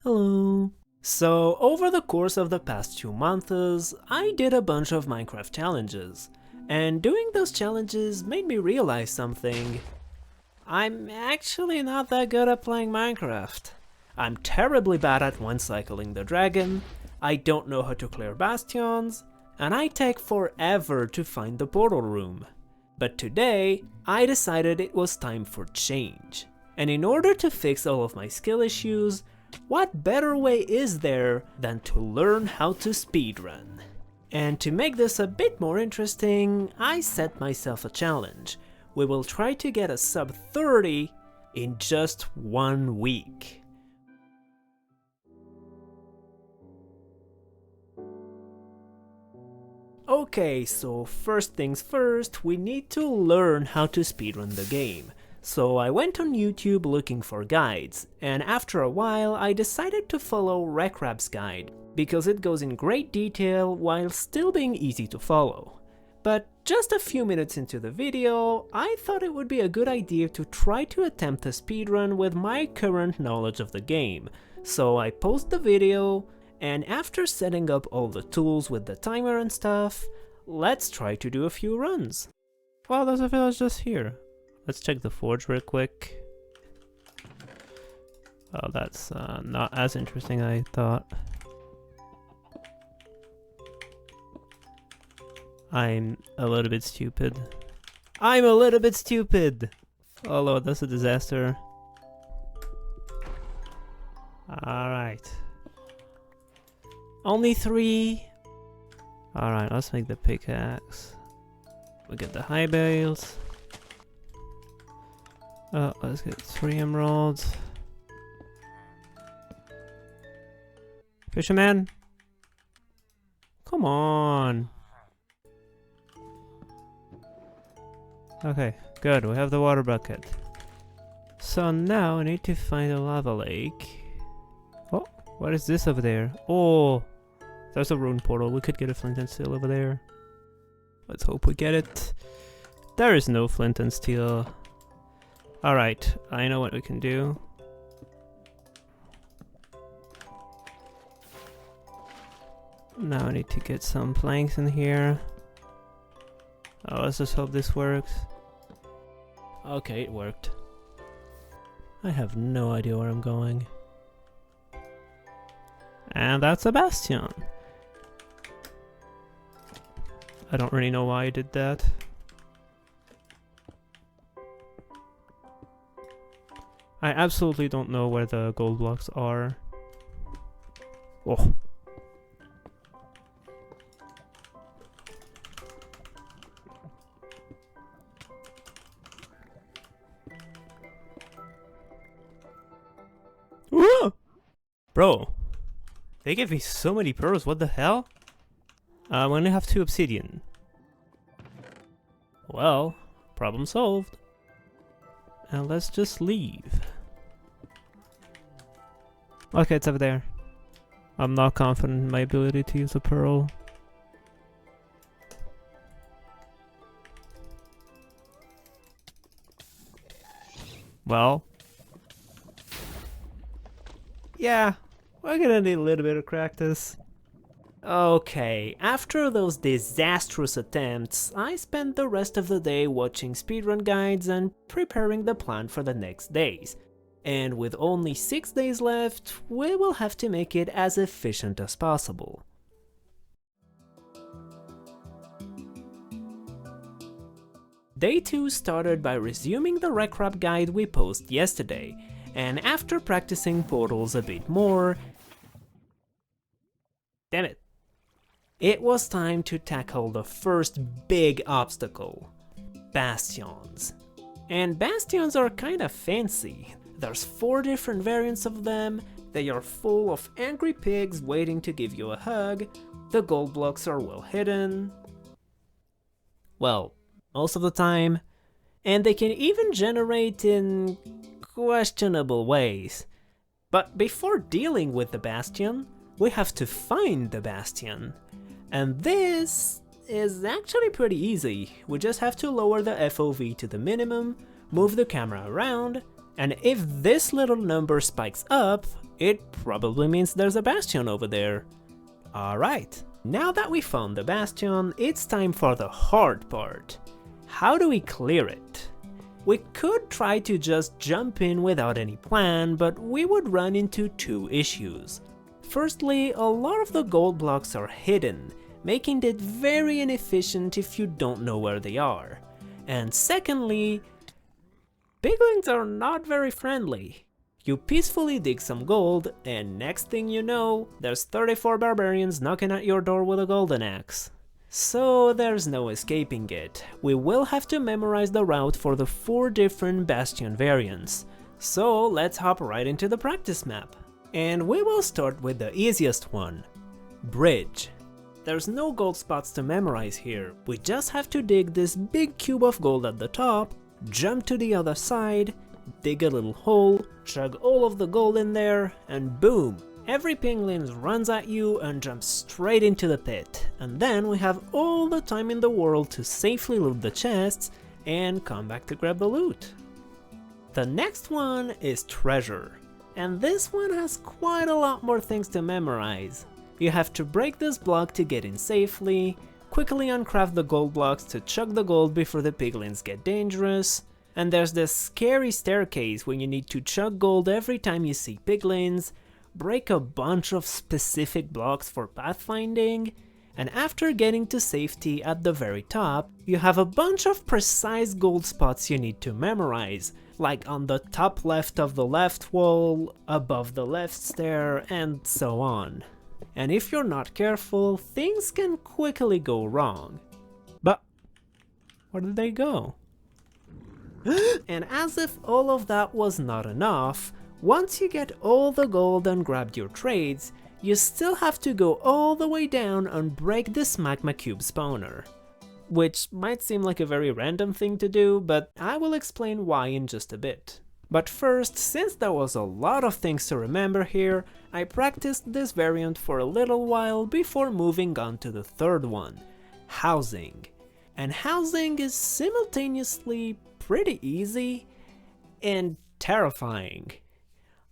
Hello. So, over the course of the past 2 months, I did a bunch of Minecraft challenges, and doing those challenges made me realize something. I'm actually not that good at playing Minecraft. I'm terribly bad at one-cycling the dragon, I don't know how to clear bastions, and I take forever to find the portal room. But today, I decided it was time for change. And in order to fix all of my skill issues, what better way is there than to learn how to speedrun? And to make this a bit more interesting, I set myself a challenge. We will try to get a sub 30 in just 1 week. Okay, so first things first, we need to learn how to speedrun the game. So I went on YouTube looking for guides, and after a while I decided to follow Rekrab's guide, because it goes in great detail while still being easy to follow. But just a few minutes into the video, I thought it would be a good idea to try to attempt a speedrun with my current knowledge of the game. So I paused the video, and after setting up all the tools with the timer and stuff, let's try to do a few runs. Well, there's a village just here. Let's check the forge real quick. Oh, that's not as interesting as I thought. I'm a little bit stupid. I'm a little bit stupid! Oh lord, that's a disaster. Alright. Only 3. Alright, let's make the pickaxe. We get the high bales. Let's get 3 emeralds. Fisherman? Come on! Okay, good, we have the water bucket. So now I need to find a lava lake. Oh, what is this over there? Oh, there's a rune portal. We could get a flint and steel over there. Let's hope we get it. There is no flint and steel. Alright, I know what we can do. Now I need to get some planks in here. Oh, let's just hope this works. Okay, it worked. I have no idea where I'm going. And that's a bastion. I don't really know why I did that. I absolutely don't know where the gold blocks are. Oh. Whoa! Bro, they gave me so many pearls, what the hell? I only have 2 obsidian. Well, problem solved. And let's just leave. Okay, it's over there. I'm not confident in my ability to use a pearl. Well. Yeah, we're gonna need a little bit of practice. Okay, after those disastrous attempts, I spent the rest of the day watching speedrun guides and preparing the plan for the next days. And with only 6 days left, we will have to make it as efficient as possible. Day 2 started by resuming the Rekrab guide we posted yesterday, and after practicing portals a bit more, damn it, it was time to tackle the first big obstacle, bastions. And bastions are kinda fancy. There's 4 different variants of them, they are full of angry pigs waiting to give you a hug, the gold blocks are well hidden, well, most of the time, and they can even generate in questionable ways. But before dealing with the bastion, we have to find the bastion. And this is actually pretty easy. We just have to lower the FOV to the minimum, move the camera around, and if this little number spikes up, It probably means there's a bastion over there. Alright, now that we found the bastion, it's time for the hard part. How do we clear it? We could try to just jump in without any plan, but we would run into two issues. Firstly, a lot of the gold blocks are hidden, making it very inefficient if you don't know where they are. And secondly, piglins are not very friendly. You peacefully dig some gold, and next thing you know, there's 34 barbarians knocking at your door with a golden axe. So there's no escaping it. We will have to memorize the route for the 4 different bastion variants. So let's hop right into the practice map. And we will start with the easiest one, Bridge. There's no gold spots to memorize here, we just have to dig this big cube of gold at the top, jump to the other side, dig a little hole, chug all of the gold in there, and boom! Every piglin runs at you and jumps straight into the pit, and then we have all the time in the world to safely loot the chests and come back to grab the loot. The next one is Treasure, and this one has quite a lot more things to memorize. You have to break this block to get in safely, quickly uncraft the gold blocks to chug the gold before the piglins get dangerous, and there's this scary staircase when you need to chug gold every time you see piglins, break a bunch of specific blocks for pathfinding, and after getting to safety at the very top, you have a bunch of precise gold spots you need to memorize, like on the top left of the left wall, above the left stair, and so on. And if you're not careful, things can quickly go wrong. But where did they go? And as if all of that was not enough, once you get all the gold and grabbed your trades, you still have to go all the way down and break this magma cube spawner. Which might seem like a very random thing to do, but I will explain why in just a bit. But first, since there was a lot of things to remember here, I practiced this variant for a little while before moving on to the third one, Housing. And housing is simultaneously pretty easy and terrifying.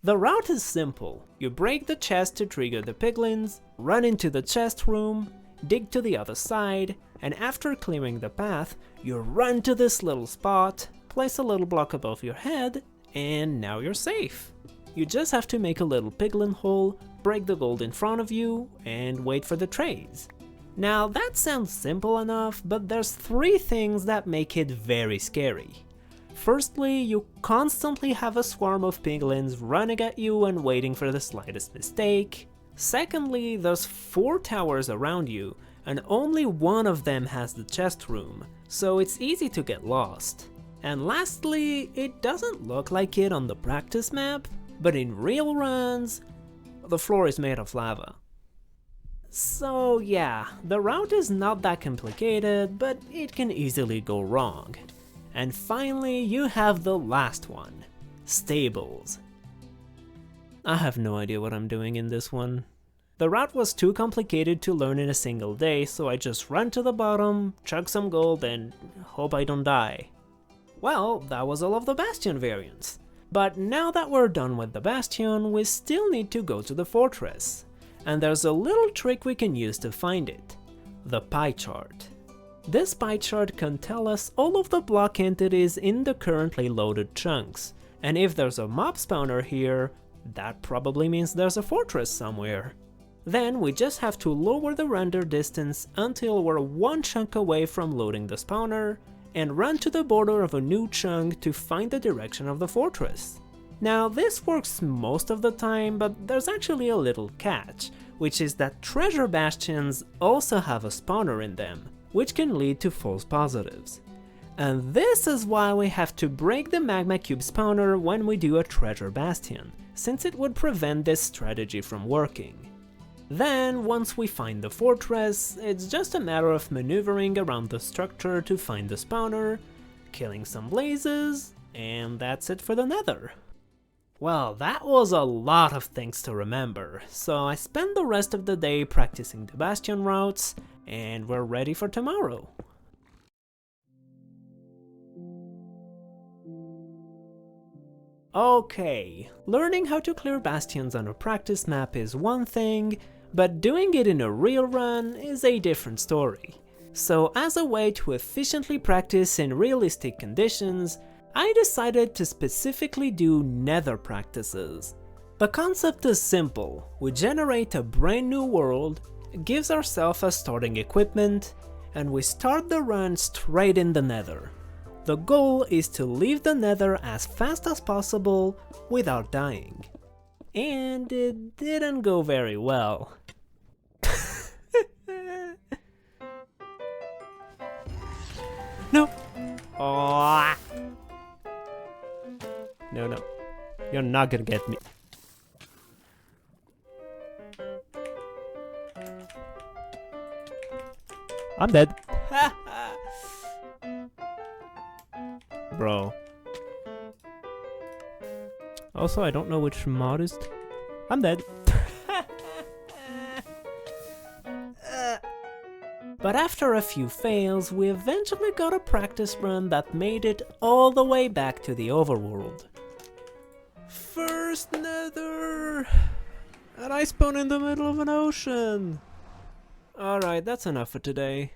The route is simple. You break the chest to trigger the piglins, run into the chest room, dig to the other side, and after clearing the path, you run to this little spot, place a little block above your head, and now you're safe. You just have to make a little piglin hole, break the gold in front of you, and wait for the trays. Now that sounds simple enough, but there's 3 things that make it very scary. Firstly, you constantly have a swarm of piglins running at you and waiting for the slightest mistake. Secondly, there's 4 towers around you, and only one of them has the chest room, so it's easy to get lost. And lastly, it doesn't look like it on the practice map, but in real runs, the floor is made of lava. So yeah, the route is not that complicated, but it can easily go wrong. And finally, you have the last one, Stables. I have no idea what I'm doing in this one. The route was too complicated to learn in a single day, so I just run to the bottom, chug some gold, and hope I don't die. Well, that was all of the Bastion variants. But now that we're done with the Bastion, we still need to go to the fortress. And there's a little trick we can use to find it, the pie chart. This pie chart can tell us all of the block entities in the currently loaded chunks, and if there's a mob spawner here, that probably means there's a fortress somewhere. Then we just have to lower the render distance until we're 1 chunk away from loading the spawner, and run to the border of a new chunk to find the direction of the fortress. Now this works most of the time, but there's actually a little catch, which is that treasure bastions also have a spawner in them, which can lead to false positives. And this is why we have to break the magma cube spawner when we do a treasure bastion, since it would prevent this strategy from working. Then, once we find the fortress, it's just a matter of maneuvering around the structure to find the spawner, killing some blazes, and that's it for the nether. Well, that was a lot of things to remember, so I spent the rest of the day practicing the bastion routes, and we're ready for tomorrow. Okay, learning how to clear bastions on a practice map is one thing, but doing it in a real run is a different story. So as a way to efficiently practice in realistic conditions, I decided to specifically do nether practices. The concept is simple. We generate a brand new world, gives ourselves a starting equipment, and we start the run straight in the nether. The goal is to leave the nether as fast as possible without dying. And it didn't go very well. No! Oh. No, you're not gonna get me. I'm dead. Bro. Also, I don't know which mod is. I'm dead. But after a few fails, we eventually got a practice run that made it all the way back to the overworld. First nether! And I spawn in the middle of an ocean! Alright, that's enough for today.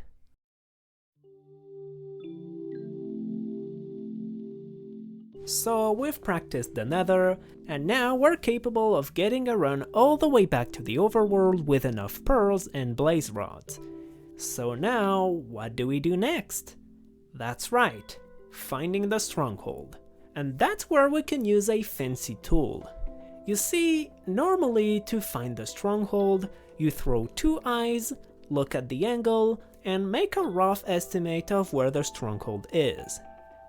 So we've practiced the nether, and now we're capable of getting a run all the way back to the overworld with enough pearls and blaze rods. So now, what do we do next? That's right, finding the stronghold. And that's where we can use a fancy tool. You see, normally to find the stronghold, you throw two eyes, look at the angle, and make a rough estimate of where the stronghold is.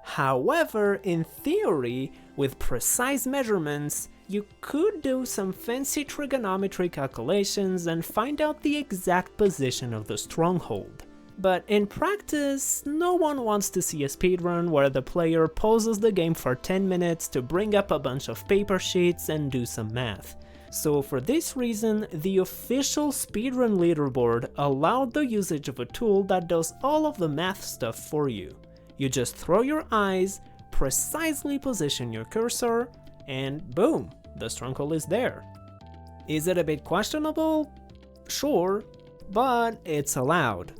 However, in theory, with precise measurements, you could do some fancy trigonometry calculations and find out the exact position of the stronghold. But in practice, no one wants to see a speedrun where the player pauses the game for 10 minutes to bring up a bunch of paper sheets and do some math. So for this reason, the official speedrun leaderboard allowed the usage of a tool that does all of the math stuff for you. You just throw your eyes, precisely position your cursor, and boom, the stronghold is there. Is it a bit questionable? Sure, but it's allowed.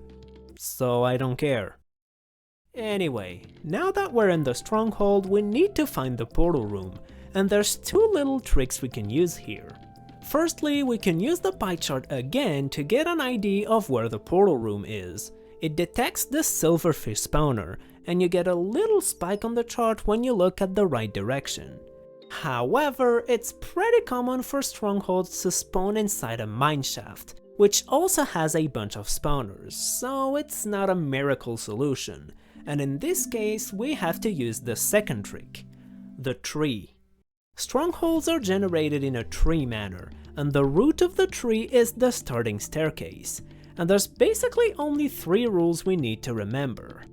So I don't care. Anyway, now that we're in the stronghold, we need to find the portal room, and there's two little tricks we can use here. Firstly, we can use the pie chart again to get an idea of where the portal room is. It detects the silverfish spawner, and you get a little spike on the chart when you look at the right direction. However, it's pretty common for strongholds to spawn inside a mineshaft, which also has a bunch of spawners, so it's not a miracle solution. And in this case, we have to use the second trick, the tree. Strongholds are generated in a tree manner, and the root of the tree is the starting staircase. And there's basically only 3 rules we need to remember.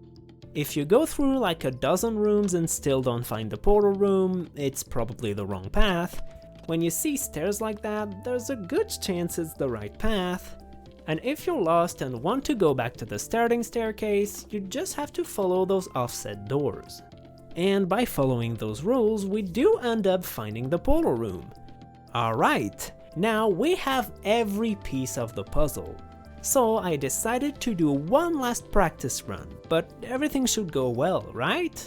If you go through like a dozen rooms and still don't find the portal room, it's probably the wrong path. When you see stairs like that, there's a good chance it's the right path. And if you're lost and want to go back to the starting staircase, you just have to follow those offset doors. And by following those rules, we do end up finding the portal room. Alright, now we have every piece of the puzzle. So I decided to do one last practice run, but everything should go well, right?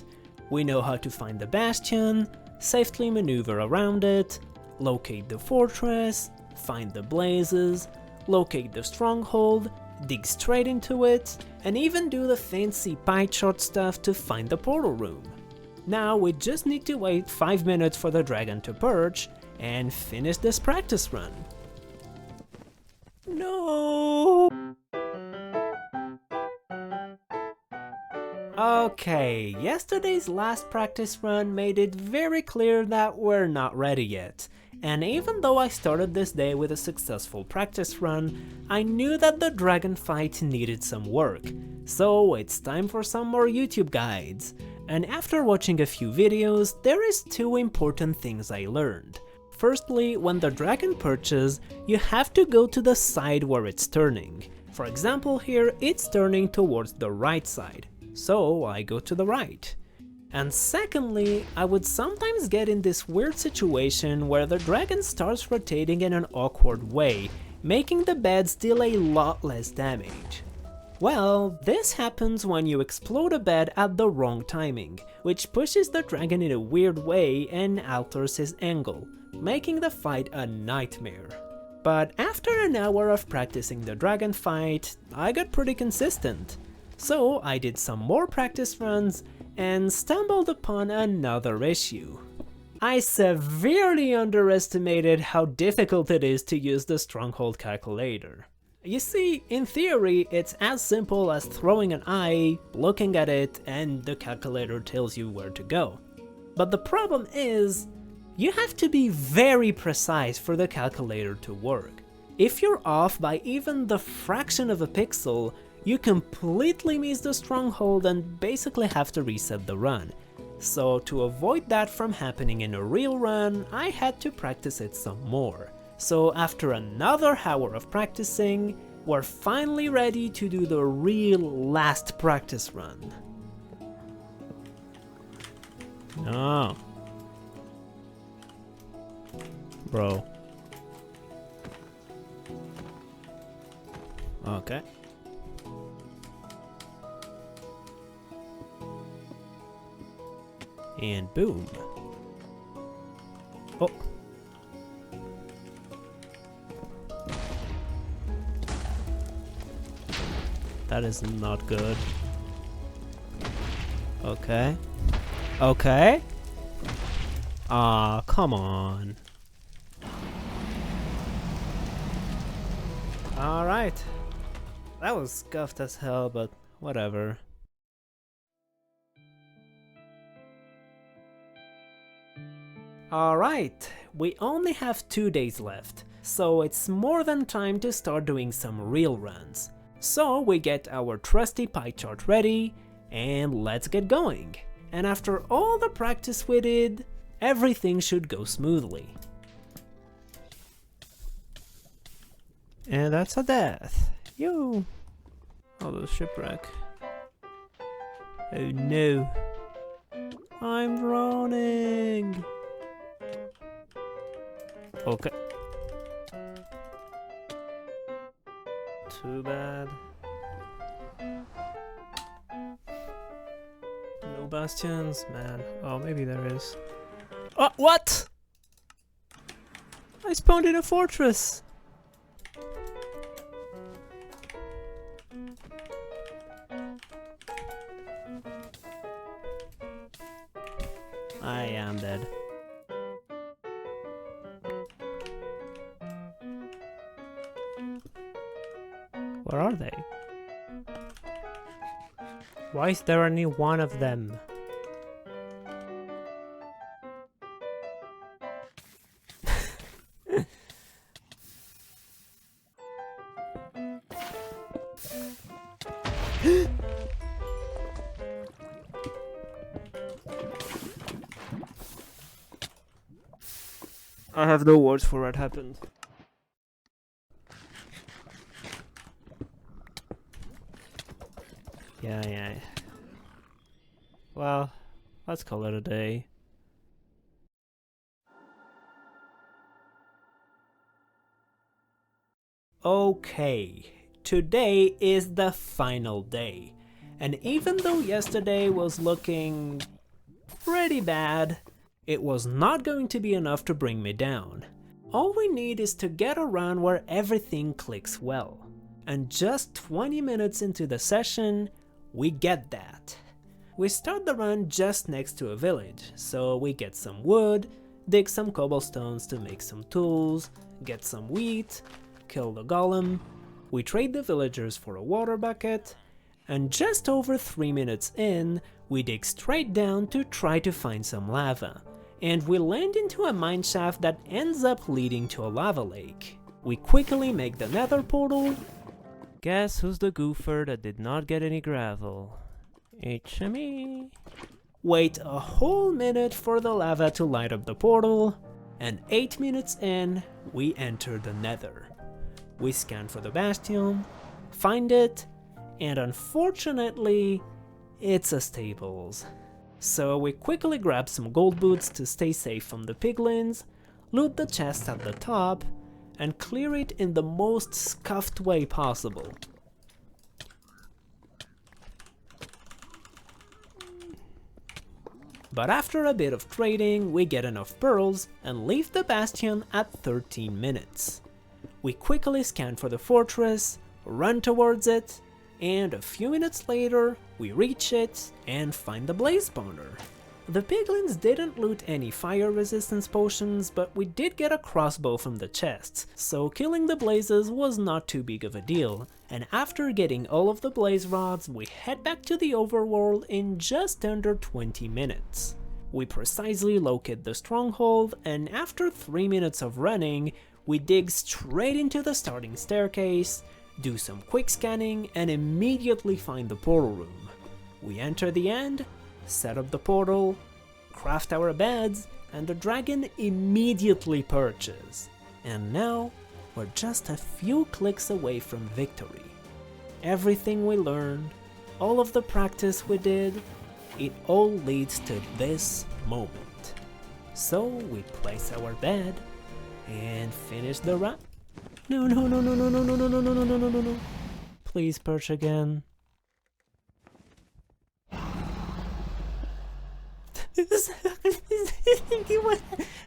We know how to find the bastion, safely maneuver around it, locate the fortress, find the blazes, locate the stronghold, dig straight into it, and even do the fancy pie chart stuff to find the portal room. Now we just need to wait 5 minutes for the dragon to perch and finish this practice run. No! Okay, yesterday's last practice run made it very clear that we're not ready yet. And even though I started this day with a successful practice run, I knew that the dragon fight needed some work. So it's time for some more YouTube guides. And after watching a few videos, there is 2 important things I learned. Firstly, when the dragon perches, you have to go to the side where it's turning. For example here, it's turning towards the right side, so I go to the right. And secondly, I would sometimes get in this weird situation where the dragon starts rotating in an awkward way, making the beds deal a lot less damage. Well, this happens when you explode a bed at the wrong timing, which pushes the dragon in a weird way and alters his angle, making the fight a nightmare. But after an hour of practicing the dragon fight, I got pretty consistent. So I did some more practice runs and stumbled upon another issue. I severely underestimated how difficult it is to use the stronghold calculator. You see, in theory, it's as simple as throwing an eye, looking at it, and the calculator tells you where to go. But the problem is, you have to be very precise for the calculator to work. If you're off by even the fraction of a pixel, you completely miss the stronghold and basically have to reset the run. So to avoid that from happening in a real run, I had to practice it some more. So after another hour of practicing, we're finally ready to do the real last practice run. No. Bro. Okay. And boom. Oh. That is not good. Okay. Okay. Ah, come on. Alright. That was scuffed as hell, but whatever. Alright, we only have 2 days left, so it's more than time to start doing some real runs. So we get our trusty pie chart ready, and let's get going. And after all the practice we did, everything should go smoothly. And that's a death. Yo! Oh, the shipwreck. Oh no. I'm drowning! Okay. Too bad. No bastions, man. Oh, maybe there is. Oh, what? I spawned in a fortress! I am dead. Where are they? Why is there only one of them? I have no words for what happened. Yeah. Well, let's call it a day. Okay, today is the final day. And even though yesterday was looking pretty bad, it was not going to be enough to bring me down. All we need is to get a run where everything clicks well. And just 20 minutes into the session, we get that. We start the run just next to a village, so we get some wood, dig some cobblestones to make some tools, get some wheat, kill the golem, we trade the villagers for a water bucket, and just over 3 minutes in, we dig straight down to try to find some lava, and we land into a mineshaft that ends up leading to a lava lake. We quickly make the nether portal. Guess who's the goofer that did not get any gravel? It's me. Wait a whole minute for the lava to light up the portal, and 8 minutes in, we enter the nether. We scan for the bastion, find it, and unfortunately, it's a stables. So we quickly grab some gold boots to stay safe from the piglins, loot the chest at the top, and clear it in the most scuffed way possible. But after a bit of trading, we get enough pearls and leave the bastion at 13 minutes. We quickly scan for the fortress, run towards it, and a few minutes later, we reach it and find the blaze spawner. The piglins didn't loot any fire resistance potions, but we did get a crossbow from the chests, so killing the blazes was not too big of a deal, and after getting all of the blaze rods, we head back to the overworld in just under 20 minutes. We precisely locate the stronghold, and after 3 minutes of running, we dig straight into the starting staircase, do some quick scanning, and immediately find the portal room. We enter the end, set up the portal, craft our beds, and the dragon immediately perches. And now, we're just a few clicks away from victory. Everything we learned, all of the practice we did, it all leads to this moment. So we place our bed and finish the run. No. Please perch again.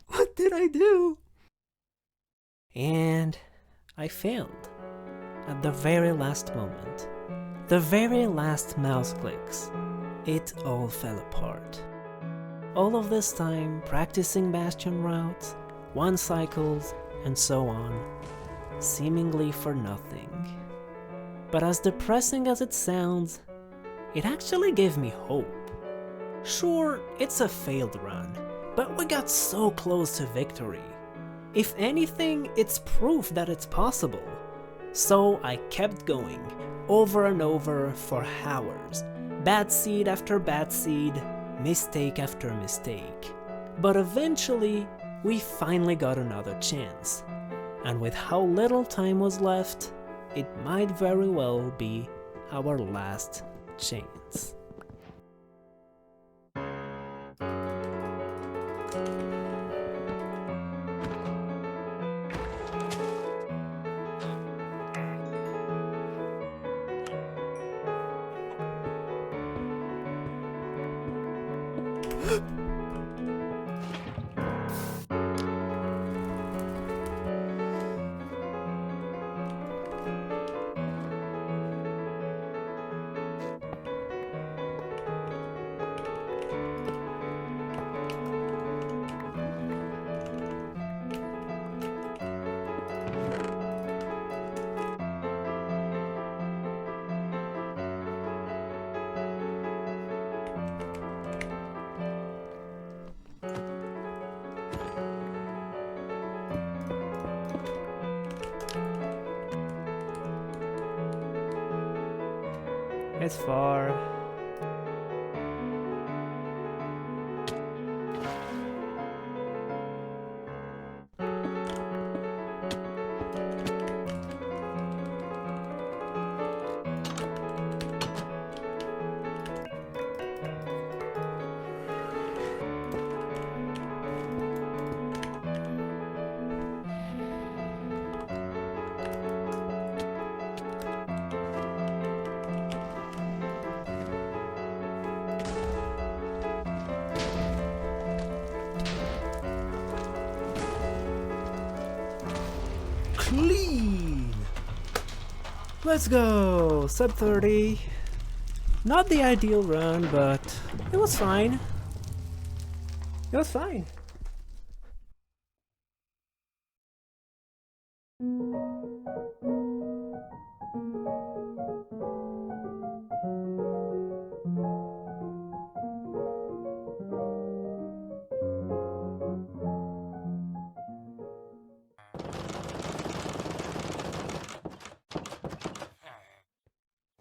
What did I do? And I failed. At the very last moment. The very last mouse clicks. It all fell apart. All of this time practicing bastion routes, one cycles, and so on, seemingly for nothing. But as depressing as it sounds, it actually gave me hope. Sure, it's a failed run, but we got so close to victory. If anything, it's proof that it's possible. So I kept going, over and over for hours. Bad seed after bad seed, mistake after mistake. But eventually, we finally got another chance. And with how little time was left, it might very well be our last chance. It's far. Clean! Let's go! Sub 30. Not the ideal run, but it was fine. It was fine.